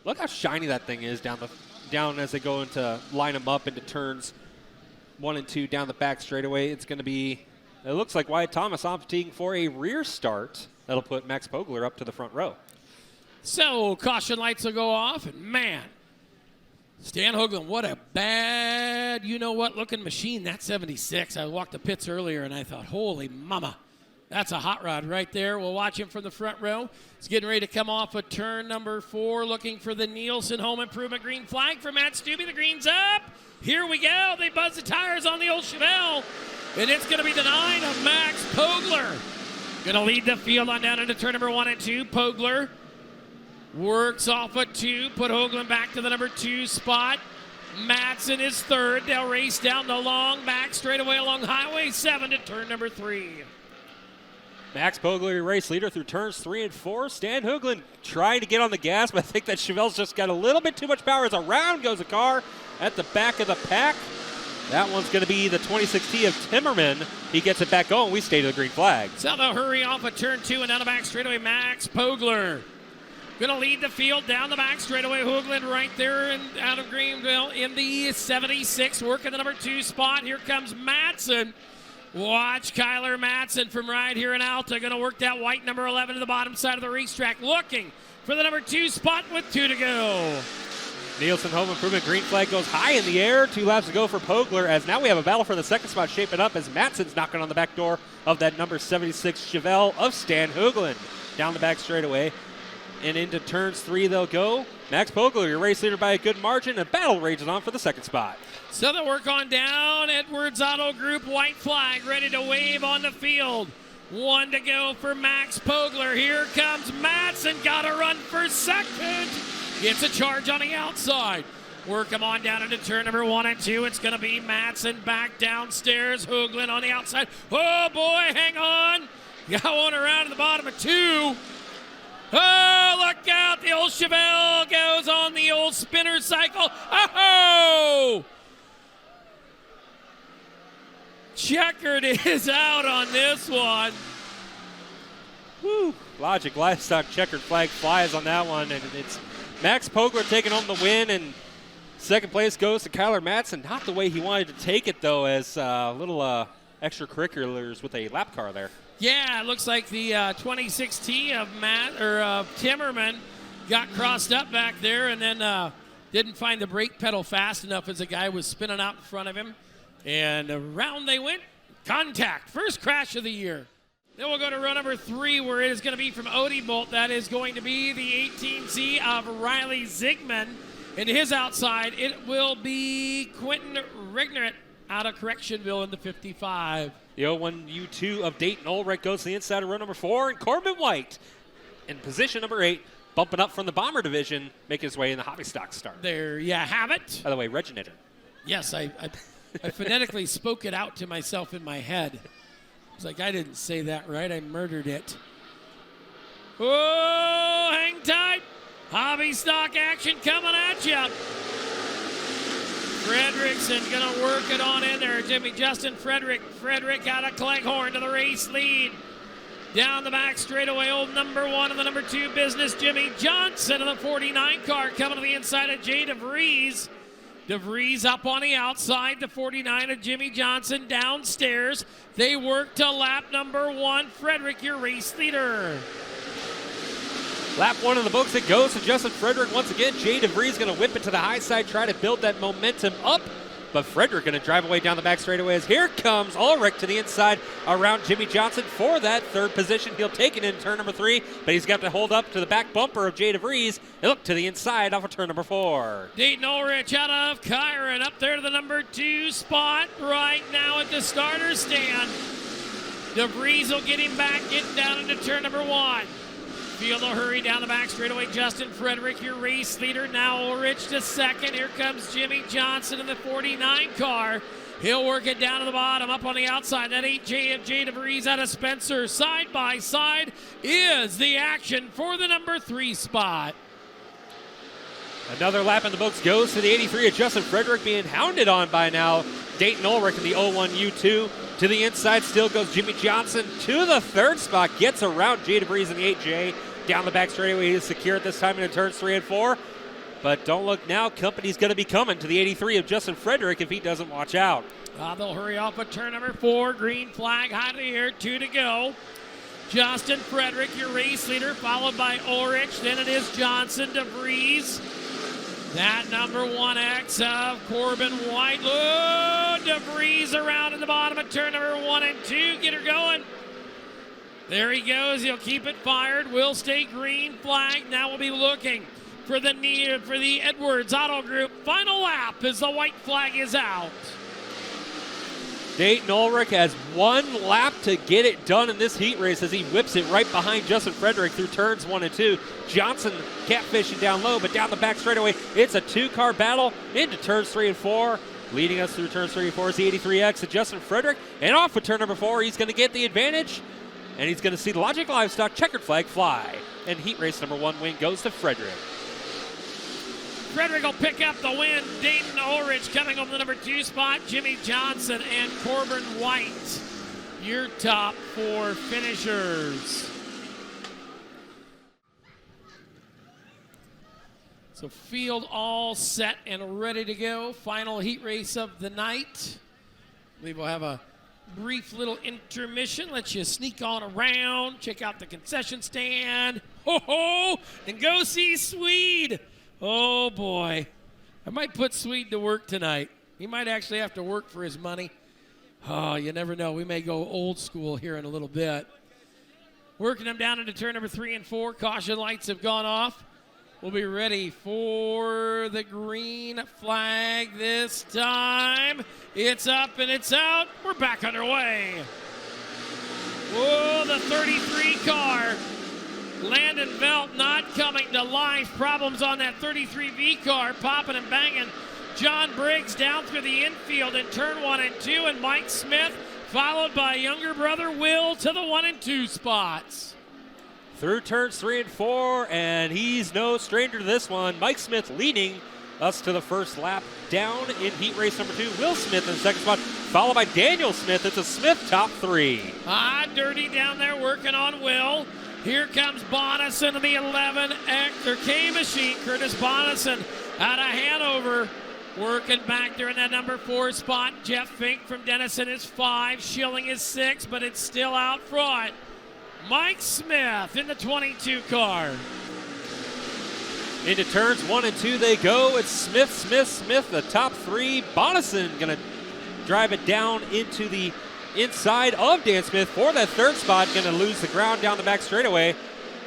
Look how shiny that thing is down as they go into line them up into turns 1 and 2 down the back straightaway. It's going to be, it looks like Wyatt Thomas opting for a rear start. That'll put Max Pogler up to the front row. So caution lights will go off, and man, Stan Hoagland, what a bad, you-know-what looking machine, that 76. I walked the pits earlier, and I thought, holy mama, that's a hot rod right there. We'll watch him from the front row. He's getting ready to come off of turn number 4, looking for the Nielsen Home Improvement green flag for Matt Stubbe. The green's up. Here we go. They buzz the tires on the old Chevelle, and it's going to be the 9 of Max Pogler. Going to lead the field on down into turn number 1 and 2. Pogler works off a 2, put Hoagland back to the number 2 spot. Madsen is third. They'll race down the long back straightaway along Highway 7 to turn number 3. Max Pogler, your race leader through turns 3 and 4. Stan Hoagland trying to get on the gas, but I think that Chevelle's just got a little bit too much power as around goes a car at the back of the pack. That one's going to be the 26T of Timmerman. He gets it back going. We stay to the green flag. So they'll hurry off of turn 2 and down the back straightaway. Max Pogler going to lead the field down the back straightaway. Hoagland right there and out of Greenville in the 76, working the number 2 spot. Here comes Madsen. Watch Kyler Madsen from right here in Alta. Going to work that white number 11 to the bottom side of the racetrack, looking for the number 2 spot with 2 to go. Nielsen Home Improvement green flag goes high in the air. 2 laps to go for Pogler, as now we have a battle for the second spot shaping up as Madsen's knocking on the back door of that number 76 Chevelle of Stan Hoagland. Down the back straightaway and into turns 3 they'll go. Max Pogler, your race leader by a good margin, and battle rages on for the second spot. So they'll work on down. Edwards Auto Group white flag ready to wave on the field. 1 to go for Max Pogler. Here comes Madsen, got to run for second. Gets a charge on the outside. Work him on down into turn number 1 and 2. It's going to be Madsen back downstairs. Hoagland on the outside. Oh boy, hang on. Got one around in the bottom of 2. Oh, look out. The old Chevelle goes on the old spinner cycle. Oh! Checkered is out on this one. Woo. Logic Livestock checkered flag flies on that one, and it's Max Pogler taking home the win, and second place goes to Kyler Madsen. Not the way he wanted to take it, though, as little extracurriculars with a lap car there. Yeah, it looks like the 26T of Timmerman got crossed up back there and then didn't find the brake pedal fast enough as the guy was spinning out in front of him. And around they went. Contact. First crash of the year. Then we'll go to row number 3, where it is going to be from Odie Bolt. That is going to be the 18C of Riley Zigman. And his outside, it will be Quentin Rignert out of Correctionville in the 55. The 01U2 of Dayton Ulrich goes to the inside of row number 4, and Corbin White in position number 8, bumping up from the Bomber division, making his way in the hobby stock start. There you have it. By the way, Reginator. Yes, I phonetically spoke it out to myself in my head. I was like, I didn't say that right. I murdered it. Oh, hang tight. Hobby stock action coming at you. Fredrickson going to work it on in there. Justin Frederick out of Cleghorn to the race lead. Down the back straightaway, old number 1 and the number 2 business, Jimmy Johnson in the 49 car coming to the inside of Jay DeVries. DeVries up on the outside, the 49 of Jimmy Johnson downstairs. They work to lap number 1. Frederick, your race leader. Lap 1 in the books, it goes to Justin Frederick once again. Jay DeVries going to whip it to the high side, try to build that momentum up. But Frederick going to drive away down the back straightaway as here comes Ulrich to the inside around Jimmy Johnson for that third position. He'll take it in turn number 3, but he's got to hold up to the back bumper of Jay DeVries and look to the inside off of turn number 4. Dayton Ulrich out of Kyron up there to the number 2 spot right now at the starter stand. DeVries will get him back, getting down into turn number 1. Field will hurry down the back straightaway. Justin Frederick, your race leader. Now Ulrich to second. Here comes Jimmy Johnson in the 49 car. He'll work it down to the bottom, up on the outside. That 8J of Jay DeVries out of Spencer. Side by side is the action for the number 3 spot. Another lap in the books goes to the 83 of Justin Frederick, being hounded on by now Dayton Ulrich in the 01U2. To the inside still goes Jimmy Johnson to the 3rd spot. Gets around Jay DeVries in the 8J. Down the back straightaway, he is secure at this time into turns 3 and 4. But don't look now. Company's going to be coming to the 83 of Justin Frederick if he doesn't watch out. They'll hurry off at turn number 4. Green flag high to the air. 2 to go. Justin Frederick, your race leader, followed by Ulrich. Then it is Johnson, DeVries. That number 1X of Corbin White. Oh, DeVries around in the bottom of turn number 1 and 2. Get her going. There he goes. He'll keep it fired. Will stay green flag. Now we'll be looking for the Edwards Auto Group final lap as the white flag is out. Dayton Ulrich has 1 lap to get it done in this heat race as he whips it right behind Justin Frederick through turns 1 and 2. Johnson catfishing down low, but down the back straightaway, it's a 2-car battle into turns 3 and 4. Leading us through turns 3 and 4 is the 83X of Justin Frederick. And off with turn number 4, he's going to get the advantage. And he's going to see the Logic Livestock checkered flag fly. And heat race number 1 win goes to Frederick. Frederick will pick up the win. Dayton Ulrich coming over the number 2 spot. Jimmy Johnson and Corbin White, your top 4 finishers. So field all set and ready to go. Final heat race of the night. I believe we'll have a brief little intermission. Let you sneak on around, check out the concession stand. Ho-ho! And go see Swede. Oh, boy. I might put Swede to work tonight. He might actually have to work for his money. Oh, you never know. We may go old school here in a little bit. Working them down into turn number 3 and 4. Caution lights have gone off. We'll be ready for the green flag this time. It's up and it's out. We're back underway. Whoa, the 33 car. Landon Velt not coming to life. Problems on that 33V car, popping and banging. John Briggs down through the infield in turn 1 and 2, and Mike Smith followed by younger brother Will to the 1 and 2 spots. Through turns 3 and 4, and he's no stranger to this one. Mike Smith leading us to the first lap down in heat race number 2. Will Smith in the second spot, followed by Daniel Smith. It's a Smith top 3. Dirty down there working on Will. Here comes Bonison in the 11X, or K Machine. Curtis Bonison out of Hanover. Working back there in that number 4 spot. Jeff Fink from Denison is 5. Schilling is 6, but it's still out front. Mike Smith in the 22 car. Into turns 1 and 2 they go. It's Smith, Smith, Smith, the top 3. Bonison going to drive it down into the inside of Dan Smith for that 3rd spot. Going to lose the ground down the back straightaway.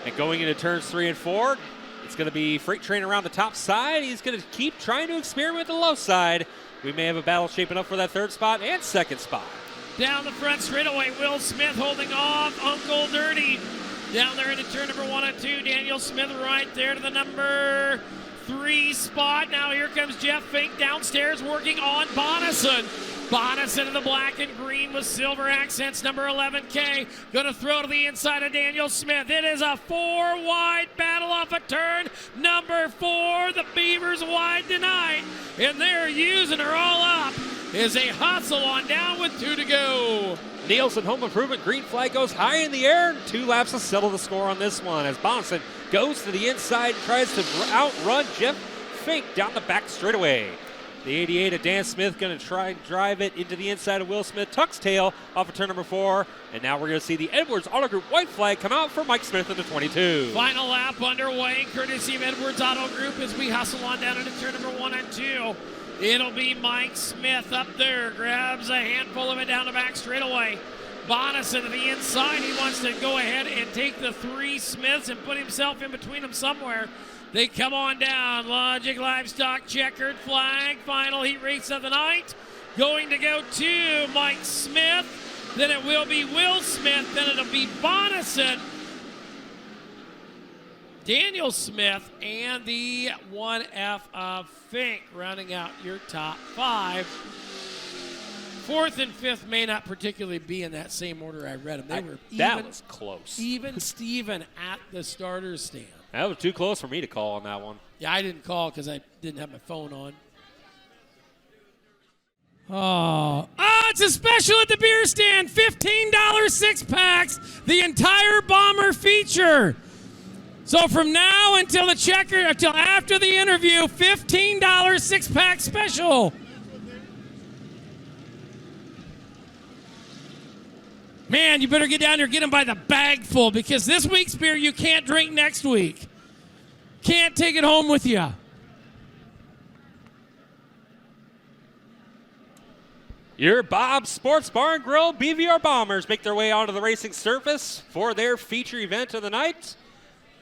And going into turns 3 and 4, it's going to be Freight Train around the top side. He's going to keep trying to experiment with the low side. We may have a battle shaping up for that 3rd spot and 2nd spot. Down the front straightaway, Will Smith holding off Uncle Dirty. Down there into turn number 1 and 2, Daniel Smith right there to the number 3 spot. Now here comes Jeff Fink downstairs working on Bonison. Bonison in the black and green with silver accents, number 11K. Going to throw to the inside of Daniel Smith. It is a 4-wide battle off a turn. Number 4, the Beavers wide tonight. And they're using her all up. Is a hustle on down with 2 to go. Nielsen Home Improvement green flag goes high in the air. 2 laps to settle the score on this one as Bonison goes to the inside and tries to outrun Jeff Fink down the back straightaway. The 88 of Dan Smith going to try and drive it into the inside of Will Smith. Tucks tail off of turn number 4. And now we're going to see the Edwards Auto Group white flag come out for Mike Smith in the 22. Final lap underway, courtesy of Edwards Auto Group as we hustle on down into turn number 1 and 2. It'll be Mike Smith up there. Grabs a handful of it down the back straightaway. Bonison to the inside. He wants to go ahead and take the 3 Smiths and put himself in between them somewhere. They come on down. Logic Livestock checkered flag. Final heat race of the night. Going to go to Mike Smith. Then it will be Will Smith. Then it'll be Bonison, Daniel Smith, and the 1F of Fink, rounding out your top 5. 4th and 5th may not particularly be in that same order I read them. They were that was close. Even Steven at the starter's stand. That was too close for me to call on that one. Yeah, I didn't call because I didn't have my phone on. Oh, it's a special at the beer stand. $15 6-packs. The entire Bomber Feature. So from now until after the interview, $15 six-pack special. Man, you better get down there and get them by the bag full, because this week's beer you can't drink next week. Can't take it home with you. Your Bob's Sports Bar and Grill BVR Bombers make their way onto the racing surface for their feature event of the night.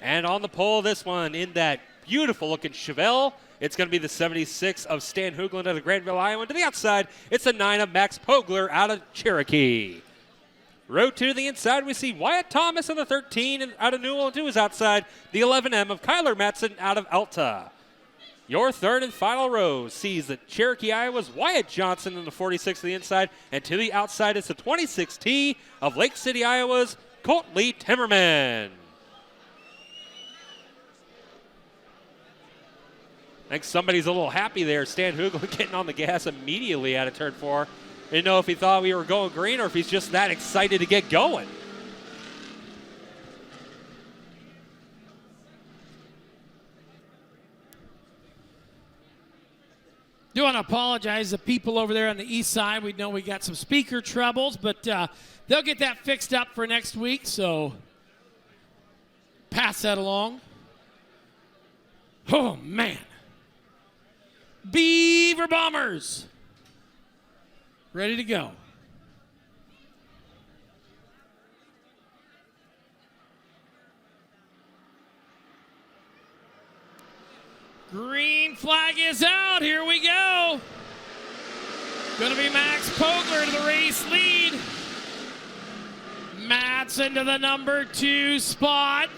And on the pole, this one in that beautiful-looking Chevelle, it's going to be the 76 of Stan Hoogland out of Granville, Iowa. To the outside, it's a 9 of Max Pogler out of Cherokee. Row 2 to the inside, we see Wyatt Thomas in the 13 out of Newell, and to his outside, the 11M of Kyler Matson out of Alta. Your third and final row sees the Cherokee, Iowa's Wyatt Johnson in the 46 to the inside, and to the outside is the 26T of Lake City, Iowa's Colt Lee Timmerman. I think somebody's a little happy there. Stan Hoogland getting on the gas immediately out of turn 4. Didn't know if he thought we were going green or if he's just that excited to get going. Do want to apologize to people over there on the east side. We know we got some speaker troubles, but they'll get that fixed up for next week, so pass that along. Oh, man. Beaver Bombers. Ready to go. Green flag is out. Here we go. Going to be Max Pogler to the race lead. Matson to the number 2 spot.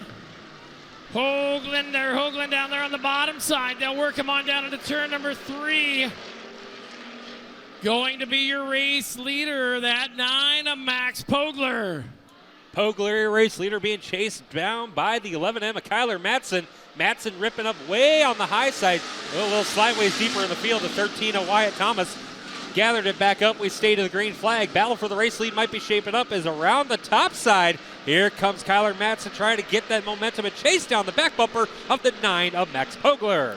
Hoagland down there on the bottom side. They'll work him on down into turn number 3. Going to be your race leader, that 9 of Max Pogler. Pogler, your race leader, being chased down by the 11M of Kyler Matson. Matson ripping up way on the high side. A little sideways deeper in the field. The 13 of Wyatt Thomas gathered it back up. We stay to the green flag. Battle for the race lead might be shaping up as around the top side. Here comes Kyler Matson trying to get that momentum and chase down the back bumper of the 9 of Max Pogler.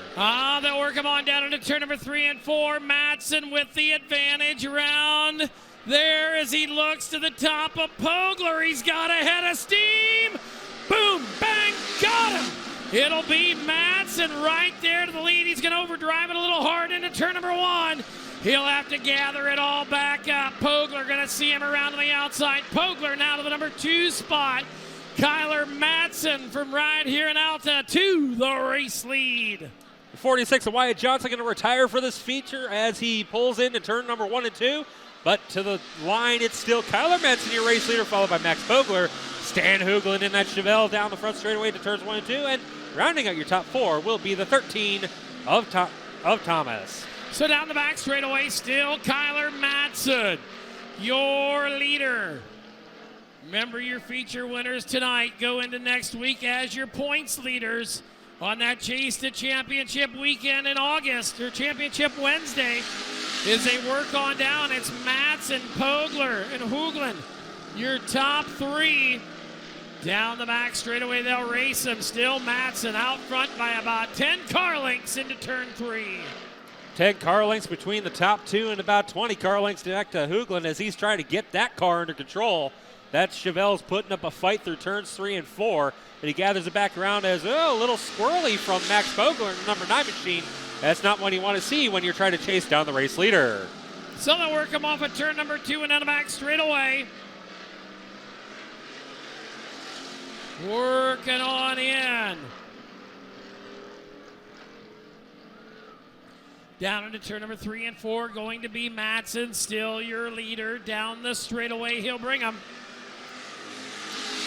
They'll work him on down into turn number 3 and 4. Matson with the advantage around there as he looks to the top of Pogler. He's got a head of steam. Boom, bang, got him. It'll be Matson right there to the lead. He's going to overdrive it a little hard into turn number 1. He'll have to gather it all back up. Pogler going to see him around on the outside. Pogler now to the number 2 spot. Kyler Matson from right here in Alta to the race lead. 46 of Wyatt Johnson going to retire for this feature as he pulls into turn number 1 and 2. But to the line, it's still Kyler Matson, your race leader, followed by Max Pogler. Stan Hoogland in that Chevelle down the front straightaway to turns 1 and 2. And rounding out your top 4 will be the 13 of Thomas. So down the back straightaway, still Kyler Matson, your leader. Remember, your feature winners tonight go into next week as your points leaders on that Chase to Championship weekend in August, or Championship Wednesday, as they work on down. It's Matson, Pogler, and Hoogland, your top 3. Down the back straightaway, they'll race them. Still Matson out front by about 10 car lengths into turn 3. 10 car lengths between the top 2 and about 20 car lengths back to Hoogland as he's trying to get that car under control. That Chevelle's putting up a fight through turns 3 and 4. And he gathers it back around as a little squirrely from Max Pogler in the number 9 machine. That's not what you want to see when you're trying to chase down the race leader. So they'll work him off at turn number 2 and down the back straightaway. Working on in. Down into turn number 3 and 4, going to be Matson, still your leader. Down the straightaway, he'll bring him.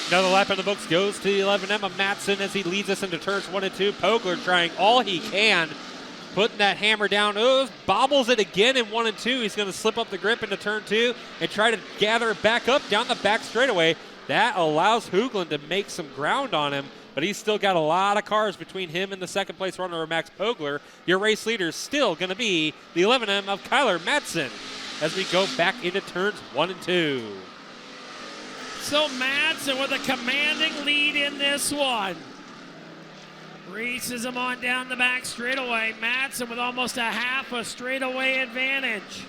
Another lap in the books goes to the 11M of Matson as he leads us into turns 1 and 2. Pogler trying all he can, putting that hammer down. Bobbles it again in 1 and 2. He's going to slip up the grip into turn 2 and try to gather it back up down the back straightaway. That allows Hoogland to make some ground on him, but he's still got a lot of cars between him and the second place runner, Max Pogler. Your race leader is still going to be the 11M of Kyler Matson as we go back into turns 1 and 2. So Matson with a commanding lead in this one. Races him on down the back straightaway. Madsen with almost a half a straightaway advantage.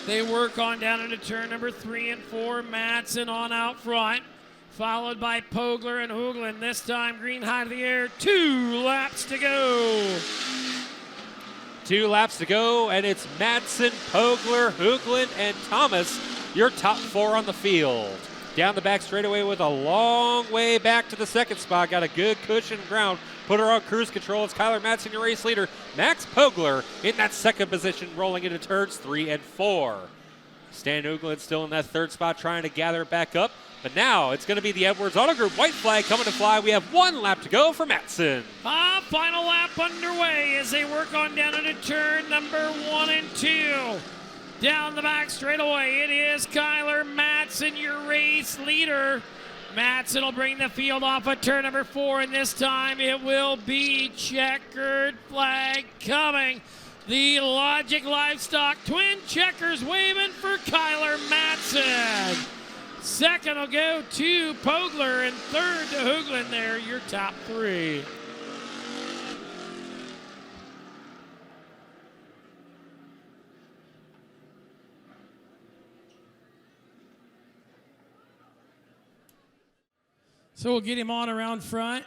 They work on down into turn number 3 and 4. Madsen on out front, followed by Pogler and Hoogland. This time green high to the air. 2 laps to go. 2 laps to go, and it's Madsen, Pogler, Hoogland, and Thomas, your top 4 on the field. Down the back straightaway with a long way back to the second spot. Got a good cushion ground. Put her on cruise control. It's Kyler Madsen, your race leader. Max Pogler in that second position, rolling into turns 3 and 4. Stan Hoogland still in that third spot, trying to gather it back up. But now it's going to be the Edwards Auto Group white flag coming to fly. We have 1 lap to go for Madsen. Final lap underway as they work on down into turn number 1 and 2. Down the back straightaway, it is Kyler Madsen, your race leader. Madsen will bring the field off at turn number 4, and this time it will be checkered flag coming. The Logic Livestock twin checkers waving for Kyler Madsen. Second will go to Pogler, and third to Hoogland there, your top 3. So we'll get him on around front.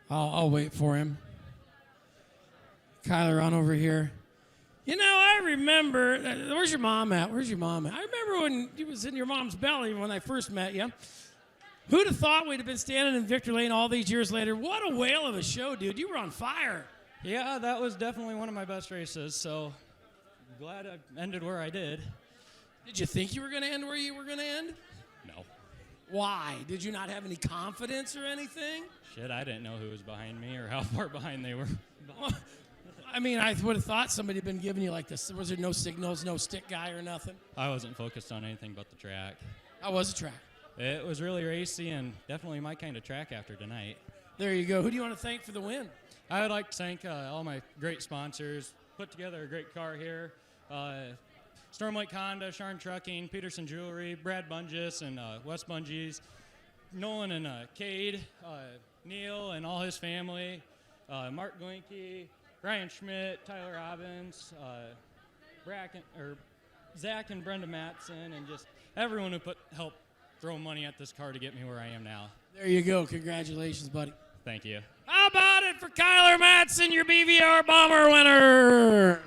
I'll wait for him. Kyler, on over here. You know, I remember, where's your mom at? I remember when you was in your mom's belly when I first met you. Who'd have thought we'd have been standing in Victor Lane all these years later? What a whale of a show, dude. You were on fire. Yeah, that was definitely one of my best races, so I'm glad I ended where I did. Did you think you were going to end where you were going to end? No. Why? Did you not have any confidence or anything? Shit, I didn't know who was behind me or how far behind they were. Well, I mean, I would have thought somebody had been giving you like this. Was there no signals, no stick guy or nothing? I wasn't focused on anything but the track. How was the track? It was really racy and definitely my kind of track after tonight. There you go. Who do you want to thank for the win? I would like to thank all my great sponsors. Put together a great car here. Storm Lake Honda, Sharn Trucking, Peterson Jewelry, Brad Bunges, and Wes Bungees, Nolan and Cade, Neil and all his family, Mark Glinke, Ryan Schmidt, Tyler Robbins, Zach and Brenda Matson, and just everyone who helped throw money at this car to get me where I am now. There you go. Congratulations, buddy. Thank you. How about it for Kyler Madsen, your BVR Bomber winner?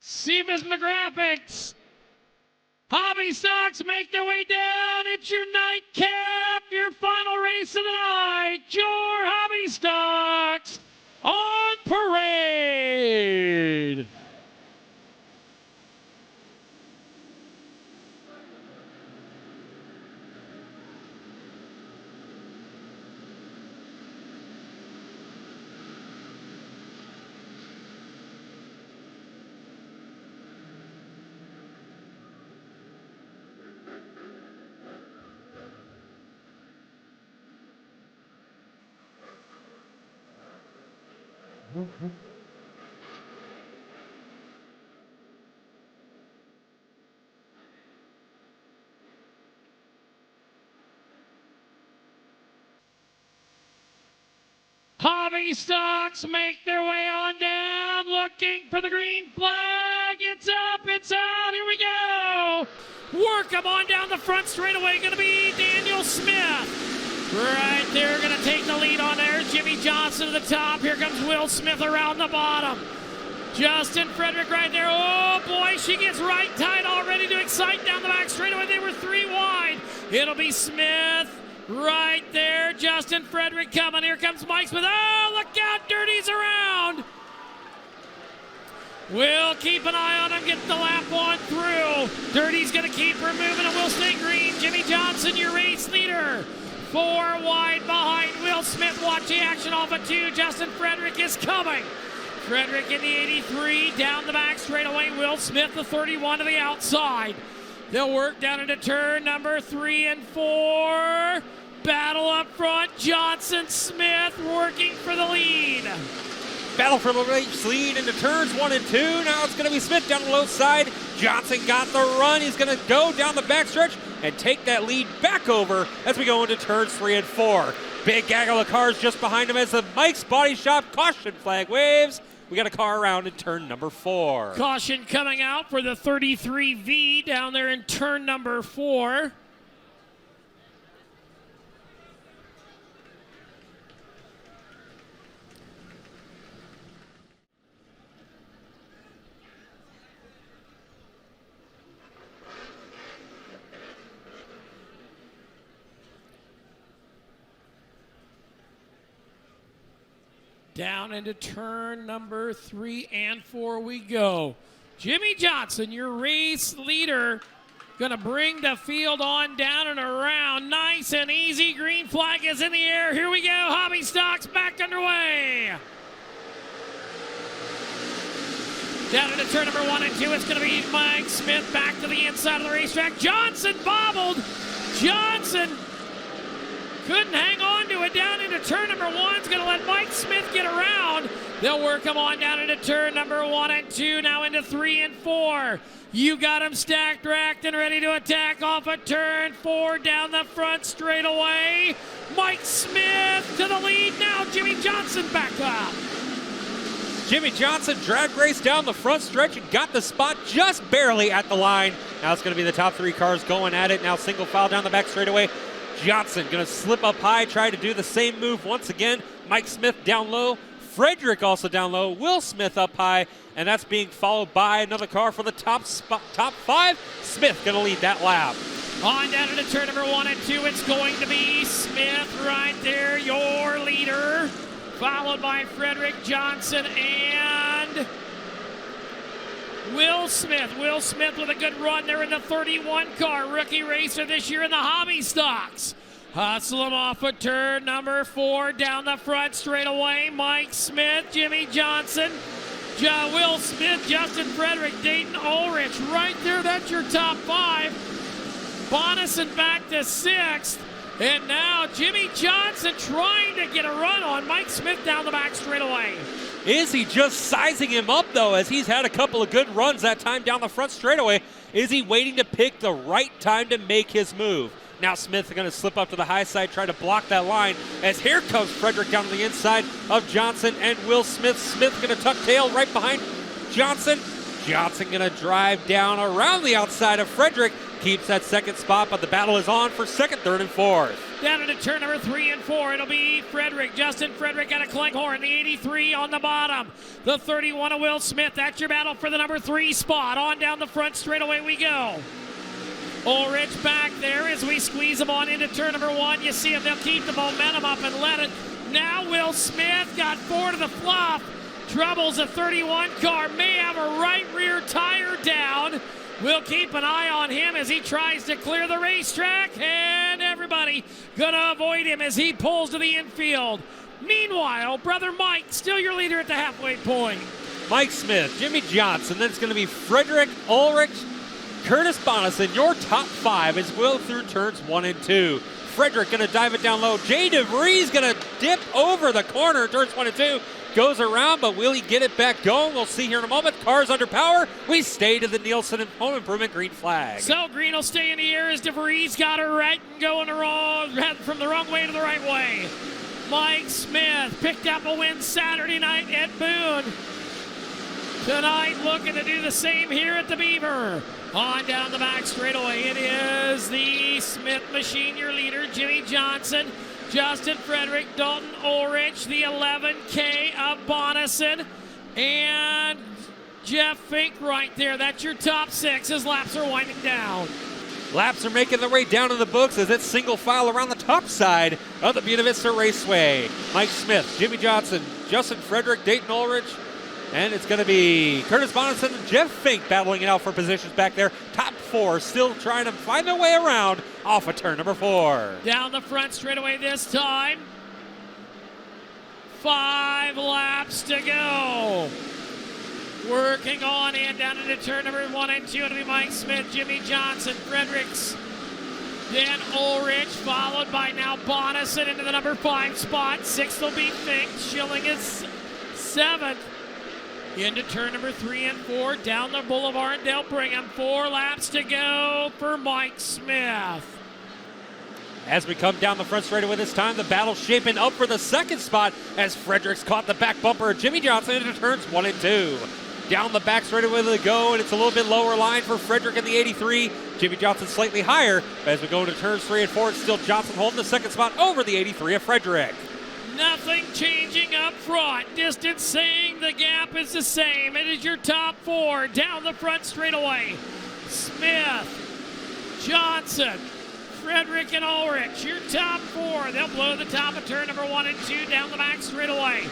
Seamus McGraphics. Hobby Stocks make their way down. It's your nightcap, your final race of the night. Your Hobby Stocks on parade. Hobby Stocks make their way on down, looking for the green flag. It's up, it's out, here we go. Work them on down the front straightaway, gonna be Daniel Smith. Right there, gonna take the lead on there. Jimmy Johnson to the top. Here comes Will Smith around the bottom. Justin Frederick right there. Oh boy, she gets right tight, all ready to excite down the back straightaway. They were 3 wide. It'll be Smith right there. Justin Frederick coming. Here comes Mike Smith. Oh, look out, Dirty's around. We'll keep an eye on him, get the lap on through. Dirty's gonna keep her moving and will stay green. Jimmy Johnson, your race leader. 4 wide behind Will Smith. Watch the action off of 2. Justin Frederick is coming. Frederick in the 83 down the back straightaway. Will Smith, the 31 to the outside. They'll work down into turn number 3 and 4. Battle up front. Johnson Smith working for the lead. battle for the race lead into turns 1 and 2. Now it's going to be Smith down the low side. Johnson got the run. He's going to go down the backstretch and take that lead back over as we go into turns 3 and 4. Big gaggle of cars just behind him as the Mike's Body Shop caution flag waves. We got a car around in turn number 4. Caution coming out for the 33V down there in turn number 4. Down into turn number 3 and 4 we go. Jimmy Johnson, your race leader, gonna bring the field on down and around. Nice and easy. Green flag is in the air. Here we go. Hobby stocks back underway. Down into turn number 1 and 2. It's gonna be Mike Smith back to the inside of the racetrack. Johnson bobbled. Johnson couldn't hang on to it down into turn number 1. It's going to let Mike Smith get around. They'll work him on down into turn number 1 and 2, now into 3 and 4. You got him stacked, racked, and ready to attack off of turn 4 down the front straightaway. Mike Smith to the lead now. Jimmy Johnson back up. Jimmy Johnson drag race down the front stretch and got the spot just barely at the line. Now it's going to be the top 3 cars going at it. Now single file down the back straightaway. Johnson going to slip up high, try to do the same move once again. Mike Smith down low. Frederick also down low. Will Smith up high, and that's being followed by another car for the top 5. Smith going to lead that lap. On down into turn number 1 and 2, it's going to be Smith right there, your leader, followed by Frederick Johnson and Will Smith. Will Smith with a good run there in the 31 car. Rookie racer this year in the hobby stocks. Hustle him off of turn number 4 down the front straightaway. Mike Smith, Jimmy Johnson, Will Smith, Justin Frederick, Dayton Ulrich. Right there, that's your top 5. Bonison back to 6th. And now Jimmy Johnson trying to get a run on Mike Smith down the back straightaway. Is he just sizing him up, though, as he's had a couple of good runs that time down the front straightaway? Is he waiting to pick the right time to make his move? Now Smith is going to slip up to the high side, try to block that line, as here comes Frederick down to the inside of Johnson and Will Smith. Smith going to tuck tail right behind Johnson. Johnson going to drive down around the outside of Frederick. Keeps that second spot, but the battle is on for second, third, and fourth. Down into turn number 3 and 4, it'll be Frederick. Justin Frederick got a Cleghorn. The 83 on the bottom. The 31 of Will Smith. That's your battle for the number 3 spot. On down the front straightaway we go. Ulrich back there as we squeeze them on into turn number 1. You see them, they'll keep the momentum up and let it. Now Will Smith got 4 to the fluff. Troubles a 31 car. May have a right rear tire down. We'll keep an eye on him as he tries to clear the racetrack, and everybody gonna avoid him as he pulls to the infield. Meanwhile, brother Mike, still your leader at the halfway point. Mike Smith, Jimmy Johnson, then it's gonna be Frederick, Ulrich, Curtis Bonison, your top 5 as well through turns 1 and 2. Frederick gonna dive it down low. Jay DeVries gonna dip over the corner, turns 1 and 2. Goes around, but will he get it back going? We'll see here in a moment. Cars under power. We stay to the Nielsen and Home Improvement green flag. So green will stay in the air as DeVries got her right and going from the wrong way to the right way. Mike Smith picked up a win Saturday night at Boone. Tonight looking to do the same here at the Beaver. On down the back straightaway, it is the Smith machine, your leader, Jimmy Johnson. Justin Frederick, Dalton Ulrich, the 11K of Bonison, and Jeff Fink right there. That's your top 6 as laps are winding down. Laps are making their way down to the books as it's single file around the top side of the Buena Vista Raceway. Mike Smith, Jimmy Johnson, Justin Frederick, Dayton Ulrich, and it's going to be Curtis Bonison and Jeff Fink battling it out for positions back there. Top 4 still trying to find their way around off of turn number 4. Down the front straightaway this time. 5 laps to go. Working on in down into turn number 1 and 2. It'll be Mike Smith, Jimmy Johnson, Fredericks, then Ulrich, followed by now Bonison into the number 5 spot. 6th will be Fink. Schilling is 7th. Into turn number 3 and 4, down the boulevard. They'll bring him 4 laps to go for Mike Smith. As we come down the front straightaway this time, the battle shaping up for the second spot as Fredericks caught the back bumper of Jimmy Johnson into turns 1 and 2. Down the back straightaway they go, and it's a little bit lower line for Frederick in the 83. Jimmy Johnson slightly higher. As we go into turns 3 and 4, it's still Johnson holding the second spot over the 83 of Frederick. Nothing changing up front. Distance saying the gap is the same. It is your top 4 down the front straightaway. Smith, Johnson, Frederick, and Ulrich, your top 4. They'll blow the top of turn number 1 and 2 down the back straightaway.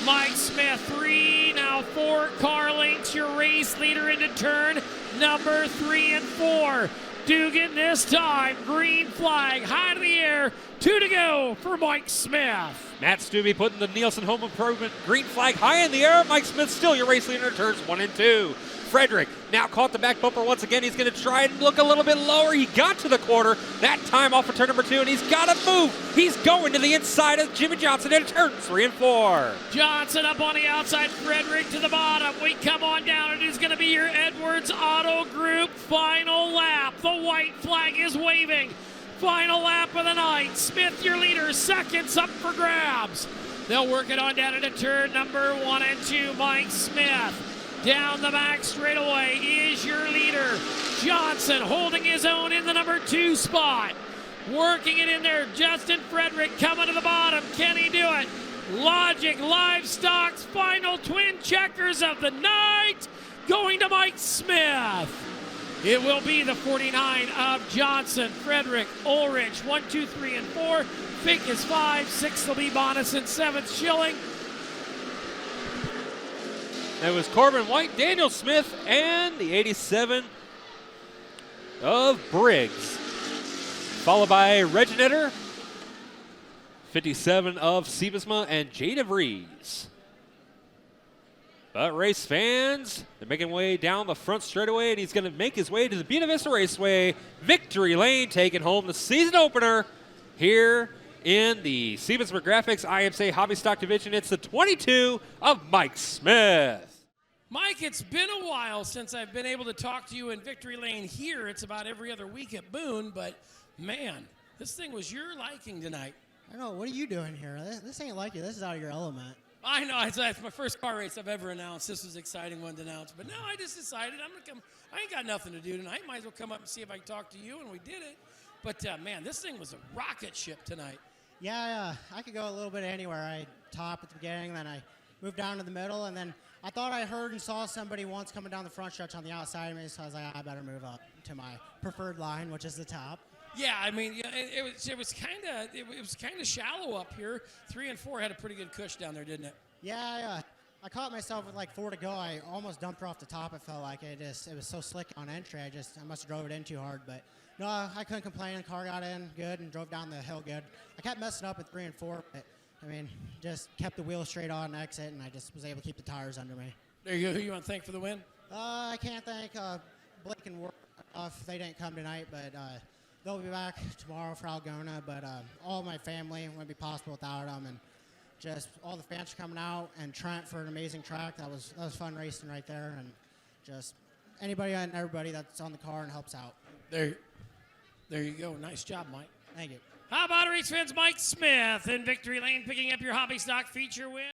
Mike Smith, 3, now 4 car lengths, your race leader into turn number 3 and 4. Dugan this time, green flag, high to the air, 2 to go for Mike Smith. Matt Stubbe putting the Nielsen Home Improvement green flag high in the air. Mike Smith still your race leader in turns 1 and 2. Frederick now caught the back bumper once again. He's going to try and look a little bit lower. He got to the quarter, that time off of turn number 2, and he's got to move. He's going to the inside of Jimmy Johnson in turns 3 and 4. Johnson up on the outside, Frederick to the bottom. We come on down. It is going to be your Edwards Auto Group final lap. The white flag is waving. Final lap of the night. Smith, your leader, seconds up for grabs. They'll work it on down into turn number 1 and 2. Mike Smith down the back straightaway is your leader. Johnson holding his own in the number 2 spot. Working it in there, Justin Frederick coming to the bottom. Can he do it? Logic Livestock's final twin checkers of the night going to Mike Smith. It will be the 49 of Johnson, Frederick, Ulrich, 1, 2, 3, and 4. Fink is 5, 6 will be Bonison, 7th Schilling. It was Corbin White, Daniel Smith, and the 87 of Briggs. Followed by Reginetter, 57 of Siebesma, and Jay DeVries. But race fans, they're making way down the front straightaway, and he's going to make his way to the Buena Vista Raceway victory lane, taking home the season opener here in the Siebesma Graphics IMCA Hobby Stock Division. It's the 22 of Mike Smith. Mike, it's been a while since I've been able to talk to you in victory lane here. It's about every other week at Boone, but man, this thing was your liking tonight. I know, what are you doing here? This ain't like you. This is out of your element. I know, it's my first car race I've ever announced. This was an exciting one to announce. But no, I just decided I'm going to come. I ain't got nothing to do tonight. Might as well come up and see if I can talk to you, and we did it. But, man, this thing was a rocket ship tonight. Yeah, I could go a little bit anywhere. I top at the beginning, then I moved down to the middle, and then I thought I heard and saw somebody once coming down the front stretch on the outside of me, so I was like, I better move up to my preferred line, which is the top. Yeah, I mean, it was kind of shallow up here. 3 and 4 had a pretty good cush down there, didn't it? Yeah, I caught myself with like 4 to go. I almost dumped her off the top. It felt like it was so slick on entry. I must have drove it in too hard, but no, I couldn't complain. The car got in good and drove down the hill good. I kept messing up at 3 and 4, but I mean, just kept the wheel straight on exit, and I just was able to keep the tires under me. There you go. Who you want to thank for the win? I can't thank Blake and Worf. They didn't come tonight, but they'll be back tomorrow for Algona. But all my family wouldn't be possible without them, and just all the fans coming out, and Trent for an amazing track. That was fun racing right there, and just anybody and everybody that's on the car and helps out. There you go. Nice job, Mike. Thank you. How about race fans? Mike Smith in victory lane, picking up your hobby stock feature win.